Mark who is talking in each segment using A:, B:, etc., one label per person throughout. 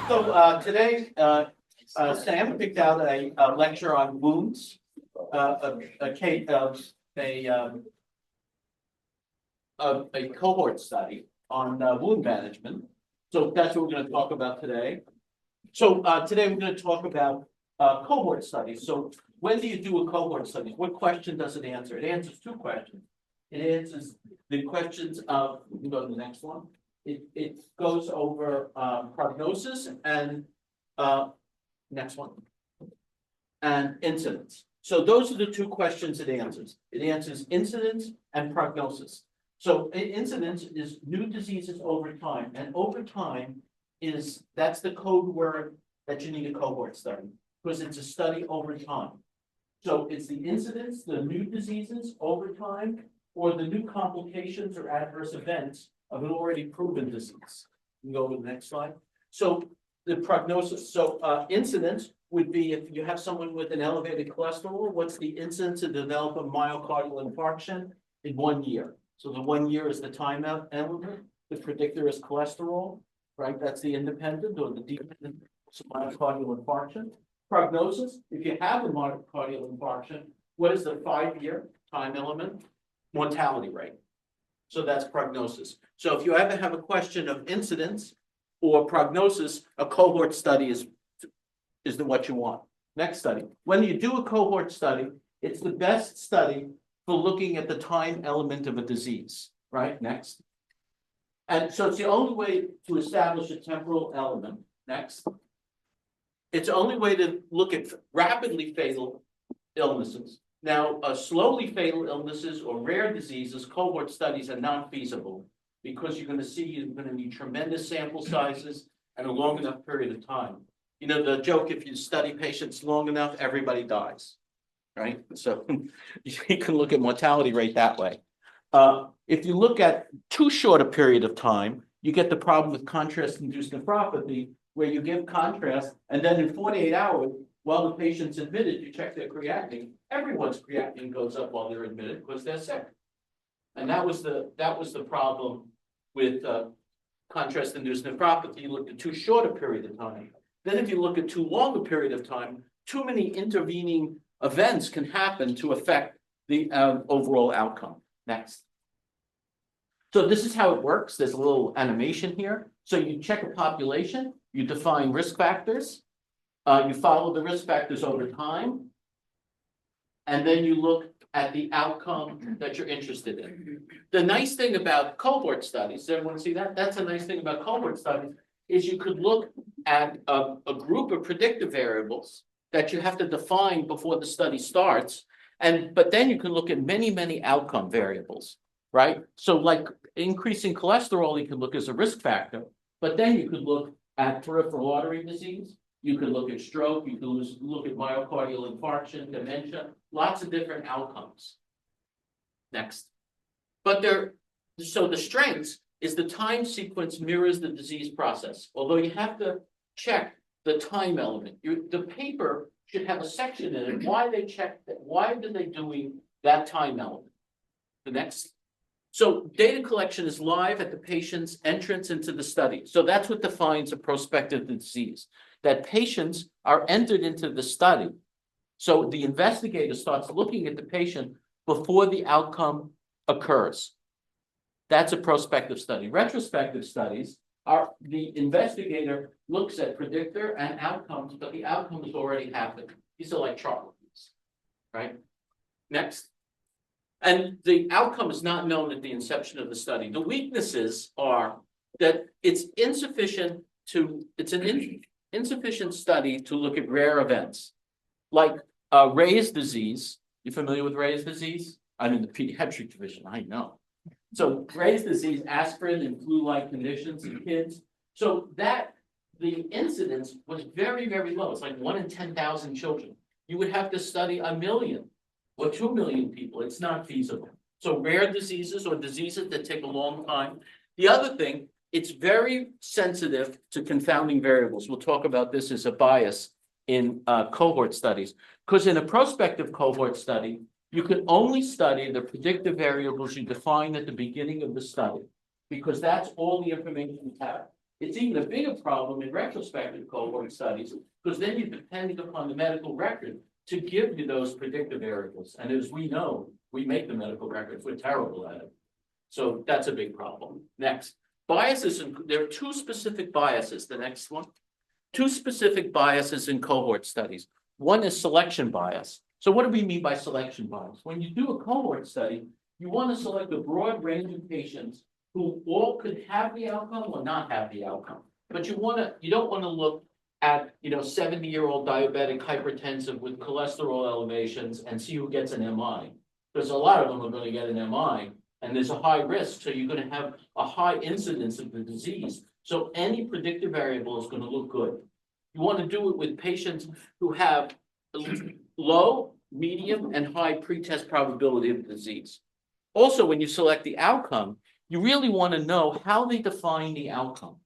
A: Today, Sam picked out a lecture on wounds, a cohort study on wound management. So that's what we're going to talk about today. So today we're going to talk about cohort studies. So when do you do a cohort study? What question does it answer? It answers two questions. It answers the questions of, we can go to the next one. It goes over prognosis and next one, and incidence. So those are the two questions it answers. It answers incidence and prognosis. So incidence is new diseases over time, and over time that's the code word that you need a cohort study, because it's a study over time. So it's the incidence, the new diseases over time, or the new complications or adverse events of an already proven disease. You can go to the next slide. So the prognosis, incidence would be if you have someone with an elevated cholesterol, what's the incidence to develop a myocardial infarction in 1 year? So the 1 year is the time element. The predictor is cholesterol, right? That's the independent or the dependent myocardial infarction. Prognosis, if you have a myocardial infarction, what is the 5-year time element? Mortality rate. So that's prognosis. So if you ever have a question of incidence or prognosis, a cohort study is what you want. Next study. When you do a cohort study, it's the best study for looking at the time element of a disease, right? Next. And so it's the only way to establish a temporal element. Next. It's the only way to look at rapidly fatal illnesses. Now, slowly fatal illnesses or rare diseases, cohort studies are not feasible because you're going to need tremendous sample sizes and a long enough period of time. You know, the joke, if you study patients long enough, everybody dies, right? So you can look at mortality rate that way. If you look at too short a period of time, you get the problem with contrast-induced nephropathy, where you give contrast, and then in 48 hours, while the patient's admitted, you check their creatinine. Everyone's creatinine goes up while they're admitted because they're sick. And that was the problem with contrast-induced nephropathy. You looked at too short a period of time. Then if you look at too long a period of time, too many intervening events can happen to affect the overall outcome. Next. So this is how it works. There's a little animation here. So you check a population, you define risk factors, you follow the risk factors over time, and then you look at the outcome that you're interested in. The nice thing about cohort studies, does everyone see that? That's a nice thing about cohort studies, is you could look at a group of predictive variables that you have to define before the study starts, but then you can look at many, many outcome variables, right? So like increasing cholesterol, you could look as a risk factor, but then you could look at peripheral artery disease, you could look at stroke, you could look at myocardial infarction, dementia, lots of different outcomes. Next. But so the strengths is the time sequence mirrors the disease process, although you have to check the time element. The paper should have a section in it, why they check that, why are they doing that time element? The next. So data collection is live at the patient's entrance into the study. So that's what defines a prospective disease, that patients are entered into the study. So the investigator starts looking at the patient before the outcome occurs. That's a prospective study. Retrospective studies are the investigator looks at predictor and outcomes, but the outcomes already happened. These are like chocolate, right? Next. And the outcome is not known at the inception of the study. The weaknesses are that it's insufficient study to look at rare events, like Ray's disease. You familiar with Ray's disease? I'm in the pediatric division, I know. So Ray's disease, aspirin and flu-like conditions in kids. So the incidence was very, very low. It's like 1 in 10,000 children. You would have to study 1 million or 2 million people. It's not feasible. So rare diseases or diseases that take a long time. The other thing, it's very sensitive to confounding variables. We'll talk about this as a bias in cohort studies, because in a prospective cohort study, you can only study the predictive variables you define at the beginning of the study, because that's all the information you have. It's even a bigger problem in retrospective cohort studies, because then you're depending upon the medical record to give you those predictive variables. And as we know, we make the medical records, we're terrible at it. So that's a big problem. Next, biases, there are two specific biases, the next one. Two specific biases in cohort studies. One is selection bias. So what do we mean by selection bias? When you do a cohort study, you want to select a broad range of patients who all could have the outcome or not have the outcome. But you don't want to look at 70-year-old diabetic hypertensive with cholesterol elevations and see who gets an MI. Because a lot of them are going to get an MI, and there's a high risk, so you're going to have a high incidence of the disease. So any predictive variable is going to look good. You want to do it with patients who have low, medium, and high pretest probability of disease. Also, when you select the outcome, you really want to know how they define the outcome.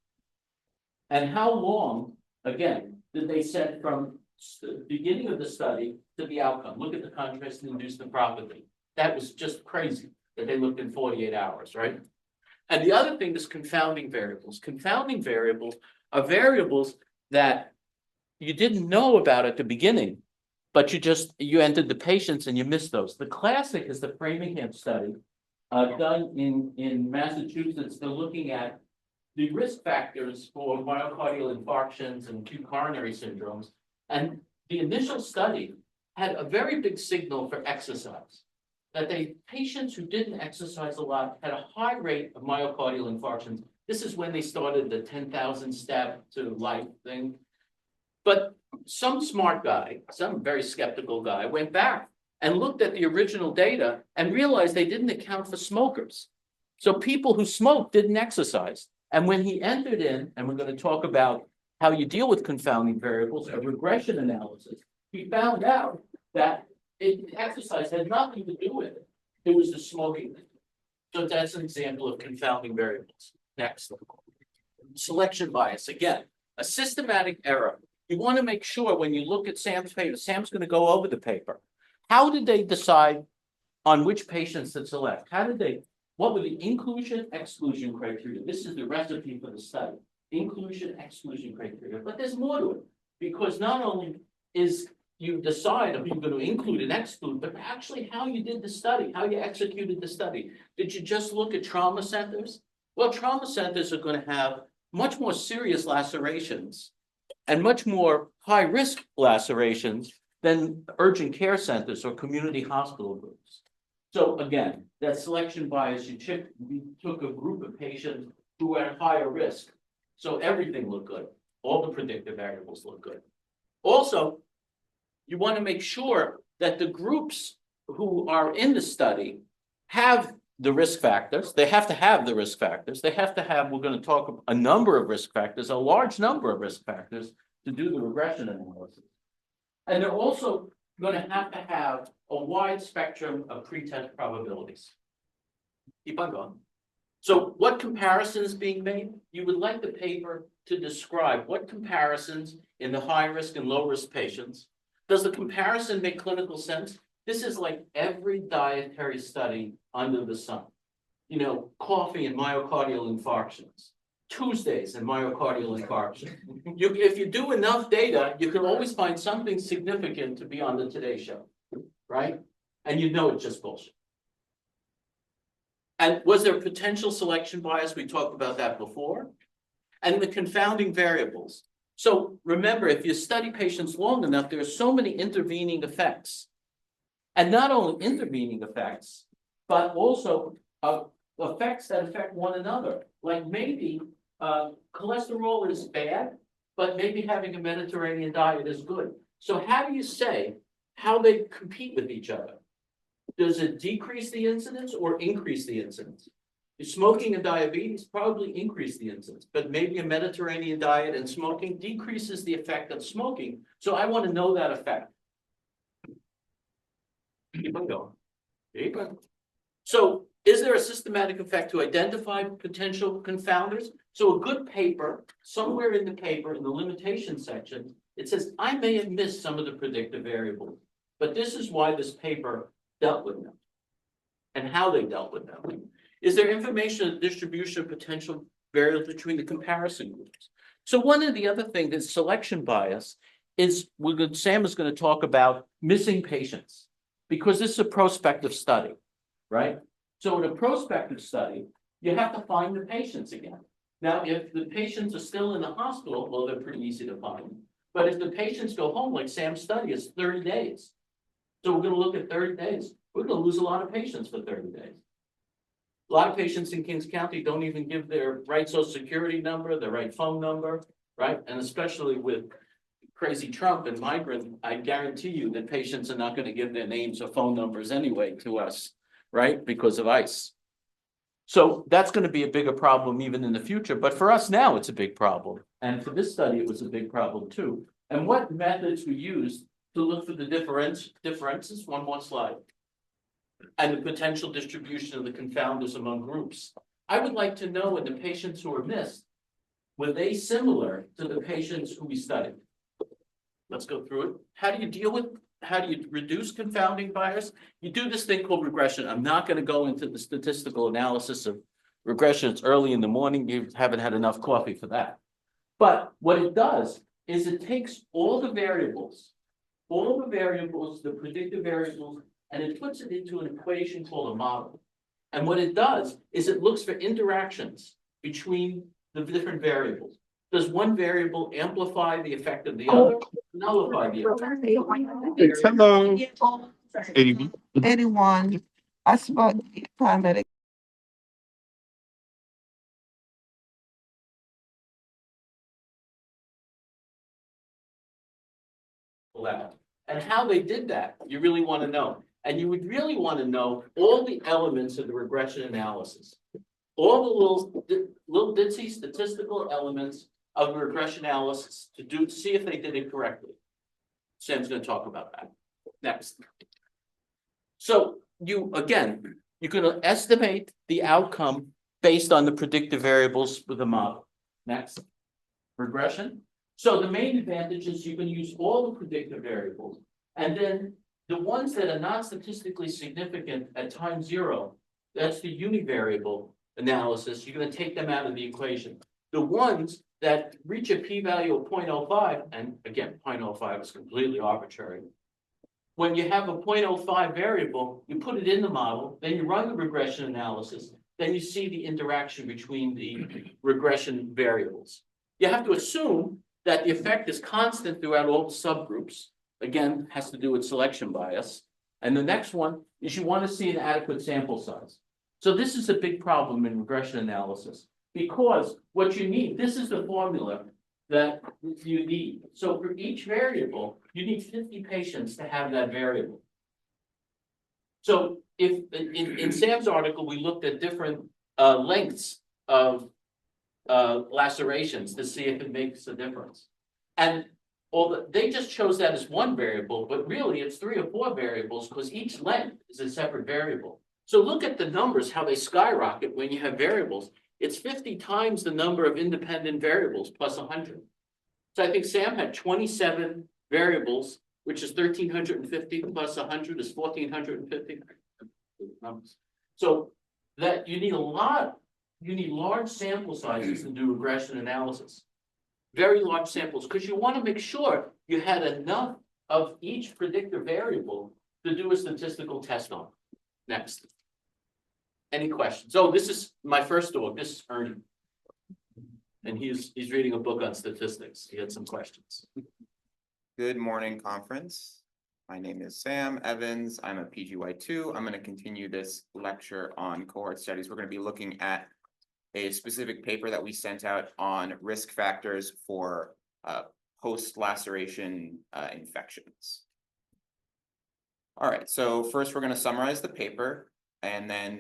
A: And how long, again, did they set from the beginning of the study to the outcome? Look at the contrast-induced nephropathy. That was just crazy that they looked in 48 hours, right? And the other thing is confounding variables. Confounding variables are variables that you didn't know about at the beginning, but you entered the patients and you missed those. The classic is the Framingham study done in Massachusetts. They're looking at the risk factors for myocardial infarctions and acute coronary syndromes. And the initial study had a very big signal for exercise, that patients who didn't exercise a lot had a high rate of myocardial infarctions. This is when they started the 10,000 step to life thing. But some smart guy, some very skeptical guy, went back and looked at the original data and realized they didn't account for smokers. So people who smoked didn't exercise. And when he entered in, and we're going to talk about how you deal with confounding variables, a regression analysis, he found out that exercise had nothing to do with it. It was the smoking. So that's an example of confounding variables. Next. Selection bias. Again, a systematic error. You want to make sure when you look at Sam's paper, Sam's going to go over the paper. How did they decide on which patients to select? What were the inclusion, exclusion criteria? This is the recipe for the study. Inclusion, exclusion criteria. But there's more to it, because not only is you decide if you're going to include and exclude, but actually how you did the study, how you executed the study. Did you just look at trauma centers? Well, trauma centers are going to have much more serious lacerations and much more high-risk lacerations than urgent care centers or community hospital groups. So again, that selection bias, you took a group of patients who were at higher risk. So everything looked good. All the predictive variables look good. Also, you want to make sure that the groups who are in the study have the risk factors. They have to have the risk factors. They have to have, we're going to talk a number of risk factors, a large number of risk factors to do the regression analysis. And they're also going to have a wide spectrum of pretest probabilities. Keep on going. So what comparison is being made? You would like the paper to describe what comparisons in the high risk and low risk patients. Does the comparison make clinical sense? This is like every dietary study under the sun. Coffee and myocardial infarctions, Tuesdays and myocardial infarction. If you do enough data, you can always find something significant to be on the Today Show, right? And it's just bullshit. And was there potential selection bias? We talked about that before. And the confounding variables. So remember, if you study patients long enough, there are so many intervening effects. And not only intervening effects, but also effects that affect one another. Like maybe cholesterol is bad, but maybe having a Mediterranean diet is good. So how do you say how they compete with each other? Does it decrease the incidence or increase the incidence? Smoking and diabetes probably increase the incidence, but maybe a Mediterranean diet and smoking decreases the effect of smoking. So I want to know that effect. Keep on going. Keep on. So is there a systematic effect to identify potential confounders? So a good paper, somewhere in the paper, in the limitation section, it says, I may have missed some of the predictive variables, but this is why this paper dealt with them and how they dealt with them. Is there information on the distribution of potential variables between the comparison groups. So one of the other things that's selection bias is Sam is going to talk about missing patients because this is a prospective study, right? So in a prospective study, you have to find the patients again. Now, if the patients are still in the hospital, well, they're pretty easy to find. But if the patients go home, like Sam's study is 30 days. So we're going to look at 30 days. We're going to lose a lot of patients for 30 days. A lot of patients in Kings County don't even give their right social security number, their right phone number, right? And especially with crazy Trump and migrant, I guarantee you that patients are not going to give their names or phone numbers anyway to us, right? Because of ICE. So that's going to be a bigger problem even in the future. But for us now, it's a big problem. And for this study, it was a big problem too. And what methods we used to look for the differences? One more slide. And the potential distribution of the confounders among groups. I would like to know in the patients who were missed, were they similar to the patients who we studied? Let's go through it. How do you reduce confounding bias? You do this thing called regression. I'm not going to go into the statistical analysis of regression. It's early in the morning. You haven't had enough coffee for that. But what it does is it takes all the variables, the predictive variables, and it puts it into an equation called a model. And what it does is it looks for interactions between the different variables. Does one variable amplify the effect of the other? Nullify the other?
B: Hello.
C: 81. I spoke paramedic.
A: Left. And how they did that, you really want to know. And you would really want to know all the elements of the regression analysis. All the little ditzy statistical elements of regression analysis to see if they did it correctly. Sam's going to talk about that next. So you're going to estimate the outcome based on the predictive variables with the model. Next, regression. So the main advantage is you can use all the predictive variables, and then the ones that are not statistically significant at time zero, that's the univariable analysis. You're going to take them out of the equation. The ones that reach a p-value of 0.05, and again, 0.05 is completely arbitrary. When you have a 0.05 variable, you put it in the model, then you run the regression analysis, then you see the interaction between the regression variables. You have to assume that the effect is constant throughout all the subgroups. Again, has to do with selection bias. And the next one is you want to see an adequate sample size. So this is a big problem in regression analysis because what you need, this is the formula that you need. So for each variable, you need 50 patients to have that variable. So if in Sam's article, we looked at different lengths of lacerations to see if it makes a difference. And they just chose that as one variable, but really it's 3 or 4 variables because each length is a separate variable. So look at the numbers, how they skyrocket when you have variables. It's 50 times the number of independent variables plus 100. So I think Sam had 27 variables, which is 1,350 plus 100 is 1,450. So that you need large sample sizes to do regression analysis. Very large samples, because you want to make sure you had enough of each predictor variable to do a statistical test on. Next. Any questions? Oh, this is my first dog. This is Ernie. And he's reading a book on statistics. He had some questions.
B: Good morning, conference. My name is Sam Evans. I'm a PGY2. I'm going to continue this lecture on cohort studies. We're going to be looking at a specific paper that we sent out on risk factors for post-laceration infections. All right, so first we're going to summarize the paper, and then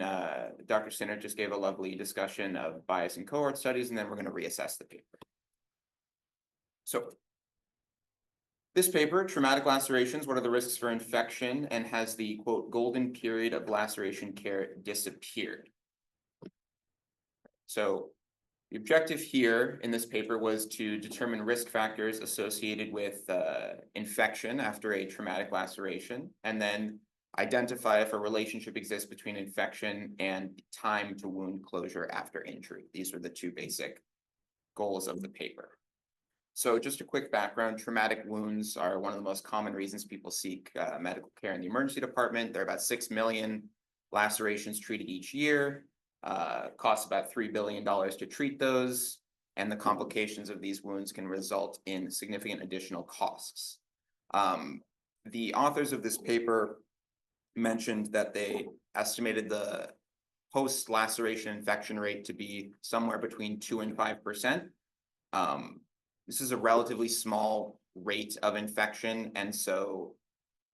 B: Dr. Sinert just gave a lovely discussion of bias in cohort studies, and then we're going to reassess the paper. So this paper, Traumatic Lacerations, What are the Risks for Infection, and has the, quote, golden period of laceration care disappeared. So the objective here in this paper was to determine risk factors associated with infection after a traumatic laceration, and then identify if a relationship exists between infection and time to wound closure after injury. These were the two basic goals of the paper. So just a quick background, traumatic wounds are one of the most common reasons people seek medical care in the emergency department. There are about 6 million lacerations treated each year, costs about $3 billion to treat those, and the complications of these wounds can result in significant additional costs. The authors of this paper mentioned that they estimated the post-laceration infection rate to be somewhere between 2 and 5%. This is a relatively small rate of infection, and so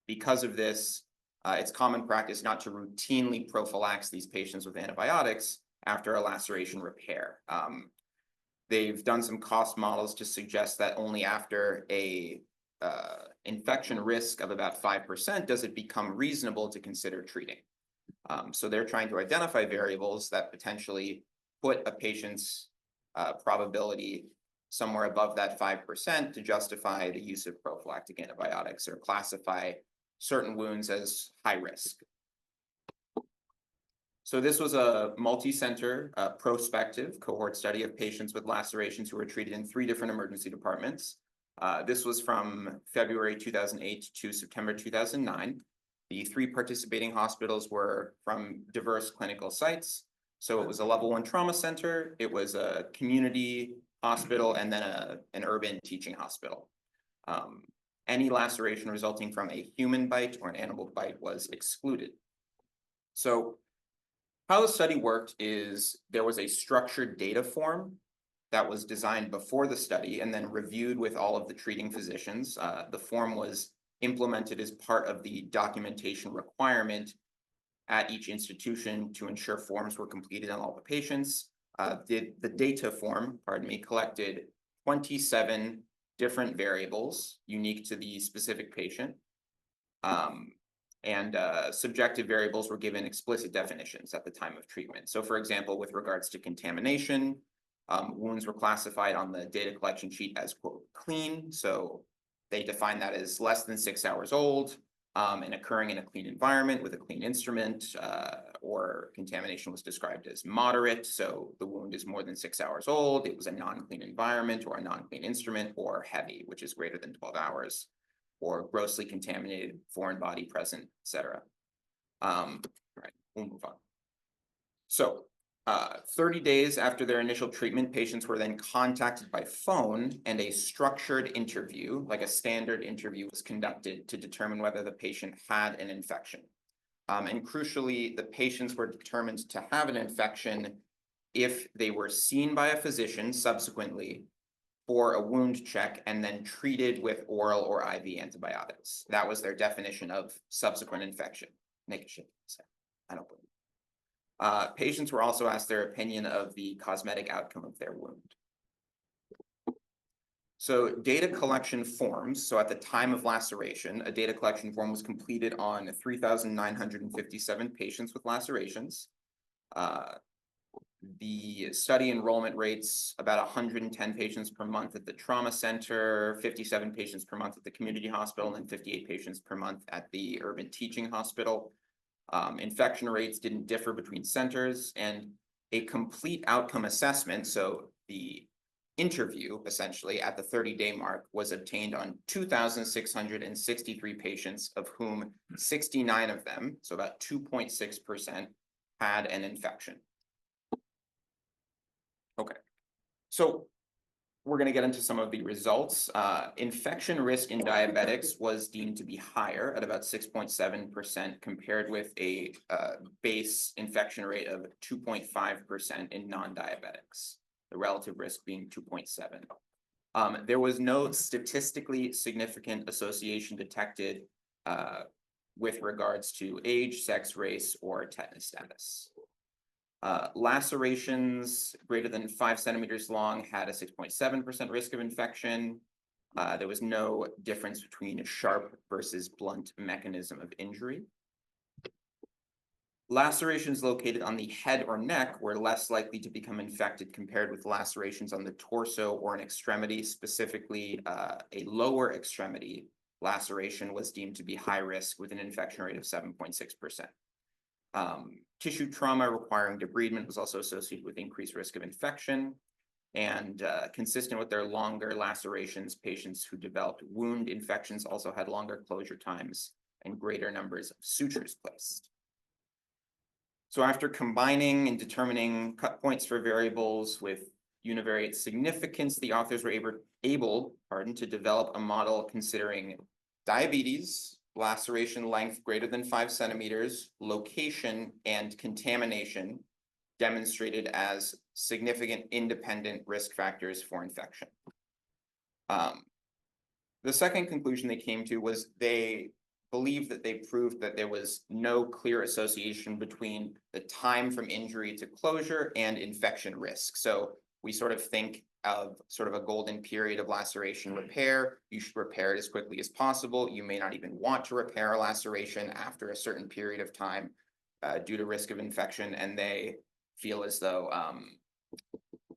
B: because of this, it's common practice not to routinely prophylax these patients with antibiotics after a laceration repair. They've done some cost models to suggest that only after a infection risk of about 5% does it become reasonable to consider treating. So they're trying to identify variables that potentially put a patient's probability somewhere above that 5% to justify the use of prophylactic antibiotics or classify certain wounds as high risk. So this was a multi-center prospective cohort study of patients with lacerations who were treated in 3 different emergency departments. This was from February 2008 to September 2009. The 3 participating hospitals were from diverse clinical sites. So it was a level 1 trauma center, it was a community hospital, and then an urban teaching hospital. Any laceration resulting from a human bite or an animal bite was excluded. So how the study worked is there was a structured data form that was designed before the study and then reviewed with all of the treating physicians. The form was implemented as part of the documentation requirement at each institution to ensure forms were completed on all the patients. The data form, collected 27 different variables unique to the specific patient. And subjective variables were given explicit definitions at the time of treatment. So for example, with regards to contamination, wounds were classified on the data collection sheet as, quote, clean. So they defined that as less than 6 hours old and occurring in a clean environment with a clean instrument, or contamination was described as moderate. So the wound is more than 6 hours old, it was a non-clean environment or a non-clean instrument, or heavy, which is greater than 12 hours, or grossly contaminated, foreign body present, etc. All right, we'll move on. So 30 days after their initial treatment, patients were then contacted by phone and a structured interview, like a standard interview, was conducted to determine whether the patient had an infection. And crucially, the patients were determined to have an infection if they were seen by a physician subsequently for a wound check and then treated with oral or IV antibiotics. That was their definition of subsequent infection. Make a shit. I don't believe. Patients were also asked their opinion of the cosmetic outcome of their wound. So data collection forms, so at the time of laceration, a data collection form was completed on 3,957 patients with lacerations. The study enrollment rates about 110 patients per month at the trauma center, 57 patients per month at the community hospital, and 58 patients per month at the urban teaching hospital. Infection rates didn't differ between centers, and a complete outcome assessment, so the interview essentially at the 30-day mark, was obtained on 2,663 patients, of whom 69 of them, so about 2.6%, had an infection. Okay, so we're going to get into some of the results. Infection risk in diabetics was deemed to be higher at about 6.7% compared with a base infection rate of 2.5% in non-diabetics, the relative risk being 2.7. There was no statistically significant association detected with regards to age, sex, race, or tetanus status. Lacerations greater than 5 centimeters long had a 6.7% risk of infection. There was no difference between a sharp versus blunt mechanism of injury. Lacerations located on the head or neck were less likely to become infected compared with lacerations on the torso or an extremity, specifically a lower extremity, laceration was deemed to be high risk with an infection rate of 7.6%. Tissue trauma requiring debridement was also associated with increased risk of infection. And consistent with their longer lacerations, patients who developed wound infections also had longer closure times and greater numbers of sutures placed. So after combining and determining cut points for variables with univariate significance, the authors were able to develop a model considering diabetes, laceration length greater than 5 centimeters, location, and contamination demonstrated as significant independent risk factors for infection. The second conclusion they came to was they believed that they proved that there was no clear association between the time from injury to closure and infection risk. So we sort of think of sort of a golden period of laceration repair. You should repair it as quickly as possible. You may not even want to repair a laceration after a certain period of time due to risk of infection, and they feel as though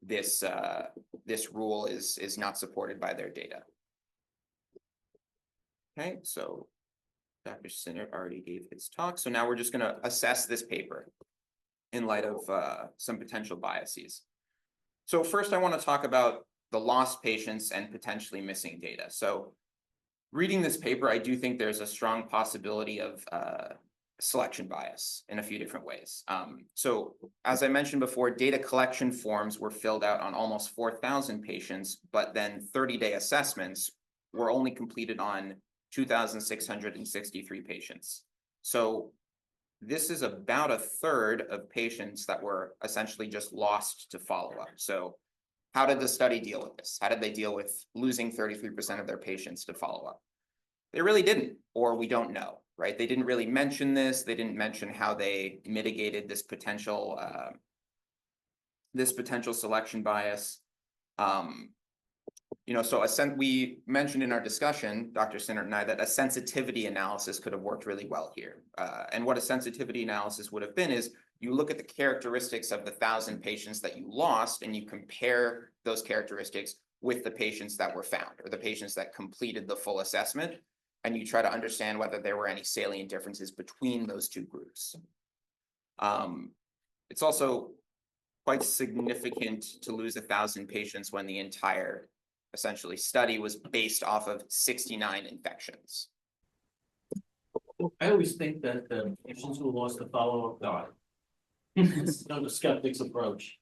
B: this rule is not supported by their data. Okay, so Dr. Sinert already gave his talk. So now we're just going to assess this paper in light of some potential biases. So first I want to talk about the lost patients and potentially missing data. So reading this paper, I do think there's a strong possibility of selection bias in a few different ways. So as I mentioned before, data collection forms were filled out on almost 4,000 patients, but then 30-day assessments were only completed on 2,663 patients. So this is about a third of patients that were essentially just lost to follow-up. So how did the study deal with this? How did they deal with losing 33% of their patients to follow-up? They really didn't, or we don't know, right? They didn't really mention this. They didn't mention how they mitigated this potential selection bias. So we mentioned in our discussion, Dr. Sinert and I, that a sensitivity analysis could have worked really well here. And what a sensitivity analysis would have been is you look at the characteristics of the 1,000 patients that you lost and you compare those characteristics with the patients that were found or the patients that completed the full assessment. And you try to understand whether there were any salient differences between those two groups. It's also quite significant to lose 1,000 patients when the entire essentially study was based off of 69 infections.
A: I always think that the patients who lost the follow-up died. It's kind of a skeptic's approach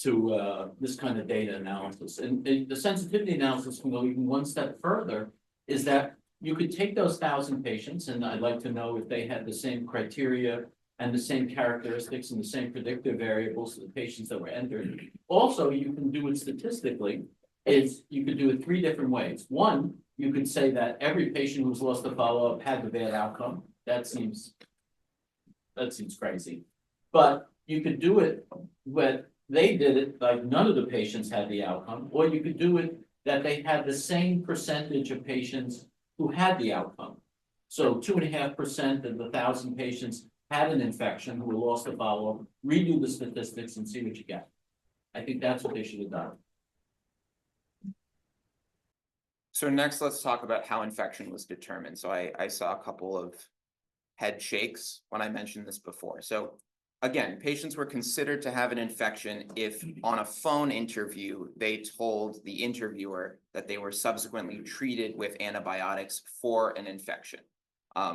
A: to this kind of data analysis. And the sensitivity analysis can go even one step further, is that you could take those 1,000 patients, and I'd like to know if they had the same criteria and the same characteristics and the same predictive variables as the patients that were entered. Also, you can do it statistically. You could do it 3 different ways. One, you could say that every patient who's lost a follow-up had the bad outcome. That seems crazy. But you could do it when they did it, like none of the patients had the outcome, or you could do it that they had the same percentage of patients who had the outcome. So 2.5% of the 1,000 patients had an infection who lost a follow-up. Redo the statistics and see what you get. I think that's what they should have done.
B: So next, let's talk about how infection was determined. So I saw a couple of head shakes when I mentioned this before. So again, patients were considered to have an infection if on a phone interview, they told the interviewer that they were subsequently treated with antibiotics for an infection.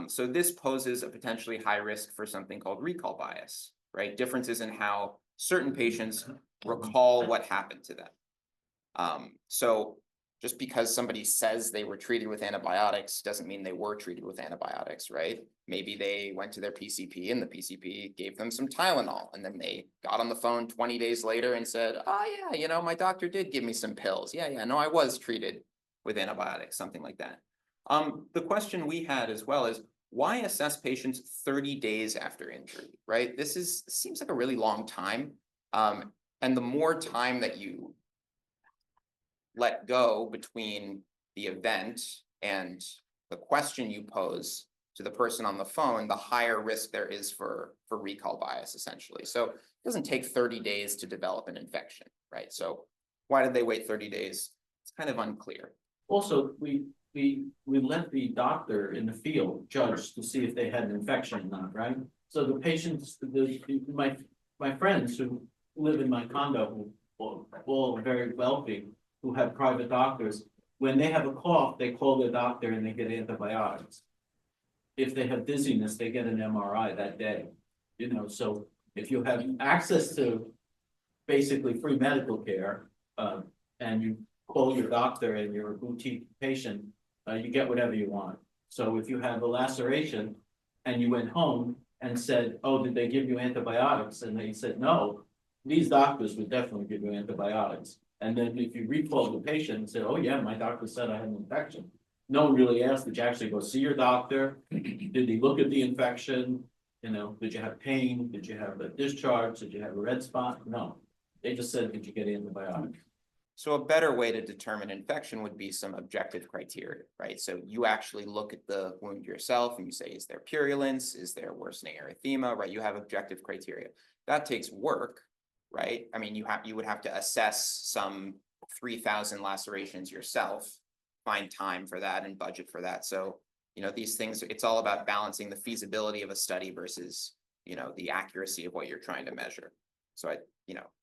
B: So this poses a potentially high risk for something called recall bias, right? Differences in how certain patients recall what happened to them. So just because somebody says they were treated with antibiotics doesn't mean they were treated with antibiotics, right? Maybe they went to their PCP and the PCP gave them some Tylenol, and then they got on the phone 20 days later and said, oh yeah, my doctor did give me some pills. Yeah, no, I was treated with antibiotics, something like that. The question we had as well is, why assess patients 30 days after injury, right? This seems like a really long time. And the more time that you let go between the event and the question you pose to the person on the phone, the higher risk there is for recall bias, essentially. So it doesn't take 30 days to develop an infection, right? So why did they wait 30 days? It's kind of unclear.
A: Also, we let the doctor in the field judge to see if they had an infection or not, right? So the patients, my friends who live in my condo, who are all very wealthy, who have private doctors, when they have a cough, they call their doctor and they get antibiotics. If they have dizziness, they get an MRI that day, you know, so if you have access to basically free medical care, and you call your doctor and you're a boutique patient, you get whatever you want. So if you have a laceration and you went home and said, oh, did they give you antibiotics? And they said, no, these doctors would definitely give you antibiotics. And then if you recall the patient and say, oh yeah, my doctor said I had an infection. No one really asked, did you actually go see your doctor? Did he look at the infection? You know, did you have pain? Did you have a discharge? Did you have a red spot? No. They just said, did you get antibiotics?
B: So a better way to determine infection would be some objective criteria, right? So you actually look at the wound yourself and you say, is there purulence? Is there worsening erythema, right? You have objective criteria. That takes work, right? I mean, you would have to assess some 3,000 lacerations yourself, find time for that and budget for that. So, you know, these things, it's all about balancing the feasibility of a study versus, you know, the accuracy of what you're trying to measure. So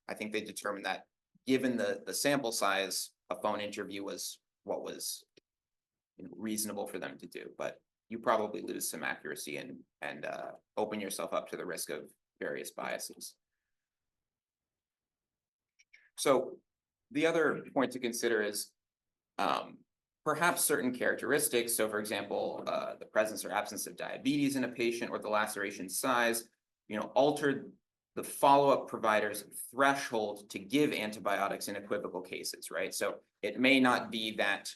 B: I think they determined that given the sample size, a phone interview was what was reasonable for them to do, but you probably lose some accuracy and open yourself up to the risk of various biases. So the other point to consider is perhaps certain characteristics. So for example, the presence or absence of diabetes in a patient or the laceration size, altered the follow-up provider's threshold to give antibiotics in equivocal cases, right? So it may not be that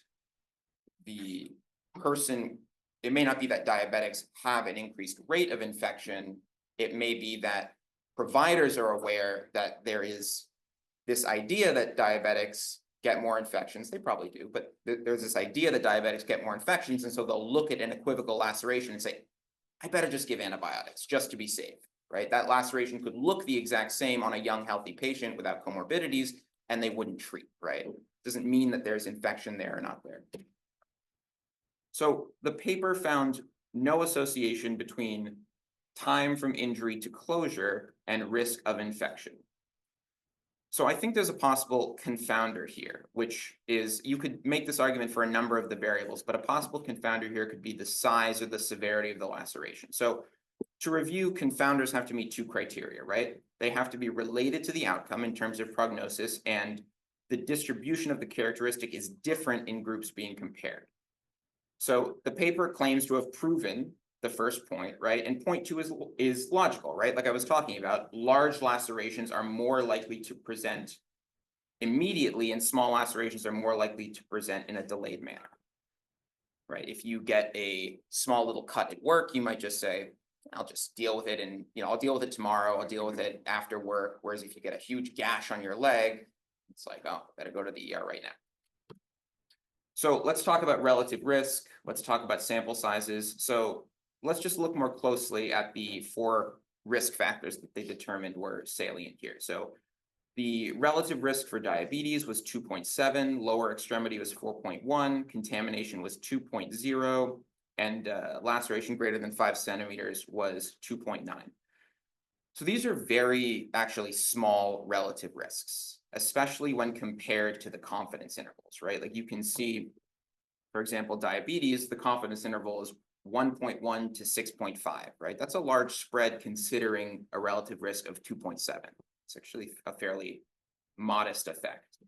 B: it may not be that diabetics have an increased rate of infection. It may be that providers are aware that there is this idea that diabetics get more infections. They probably do, but there's this idea that diabetics get more infections. And so they'll look at an equivocal laceration and say, I better just give antibiotics just to be safe, right? That laceration could look the exact same on a young, healthy patient without comorbidities, and they wouldn't treat, right? Doesn't mean that there's infection there or not there. So the paper found no association between time from injury to closure and risk of infection. So I think there's a possible confounder here, which is, you could make this argument for a number of the variables, but a possible confounder here could be the size or the severity of the laceration. So to review, confounders have to meet two criteria, right? They have to be related to the outcome in terms of prognosis, and the distribution of the characteristic is different in groups being compared. So the paper claims to have proven the first point, right? And point two is logical, right? Like I was talking about, large lacerations are more likely to present immediately, and small lacerations are more likely to present in a delayed manner, right? If you get a small little cut at work, you might just say, I'll just deal with it, and I'll deal with it tomorrow, I'll deal with it after work. Whereas if you get a huge gash on your leg, it's like, oh, better go to the ER right now. So let's talk about relative risk. Let's talk about sample sizes. So let's just look more closely at the 4 risk factors that they determined were salient here. So the relative risk for diabetes was 2.7, lower extremity was 4.1, contamination was 2.0, and laceration greater than 5 centimeters was 2.9. So these are very actually small relative risks, especially when compared to the confidence intervals, right? Like you can see, for example, diabetes, the confidence interval is 1.1 to 6.5, right? That's a large spread considering a relative risk of 2.7. It's actually a fairly modest effect.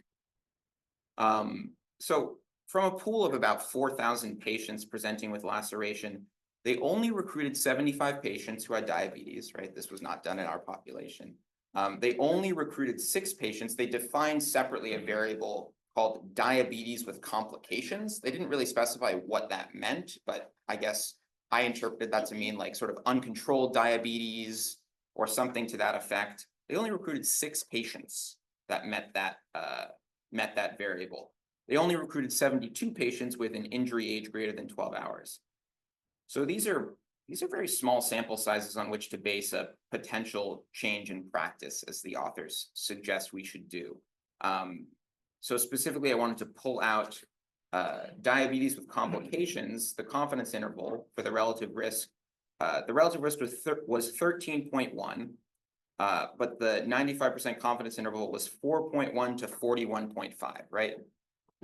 B: So from a pool of about 4,000 patients presenting with laceration, they only recruited 75 patients who had diabetes, right? This was not done in our population. They only recruited 6 patients. They defined separately a variable called diabetes with complications. They didn't really specify what that meant, but I guess I interpreted that to mean like sort of uncontrolled diabetes or something to that effect. They only recruited 6 patients that met that variable. They only recruited 72 patients with an injury age greater than 12 hours. So these are very small sample sizes on which to base a potential change in practice, as the authors suggest we should do. So specifically, I wanted to pull out diabetes with complications, the confidence interval for the relative risk was 13.1. But the 95% confidence interval was 4.1 to 41.5, right?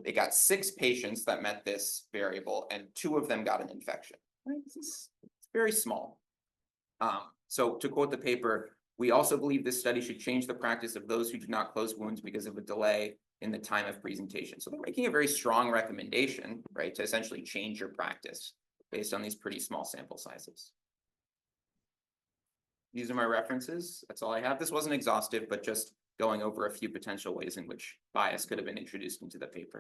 B: They got 6 patients that met this variable and 2 of them got an infection, right? It's very small. So to quote the paper, we also believe this study should change the practice of those who do not close wounds because of a delay in the time of presentation. So they're making a very strong recommendation, right, to essentially change your practice based on these pretty small sample sizes. These are my references. That's all I have. This wasn't exhaustive, but just going over a few potential ways in which bias could have been introduced into the paper.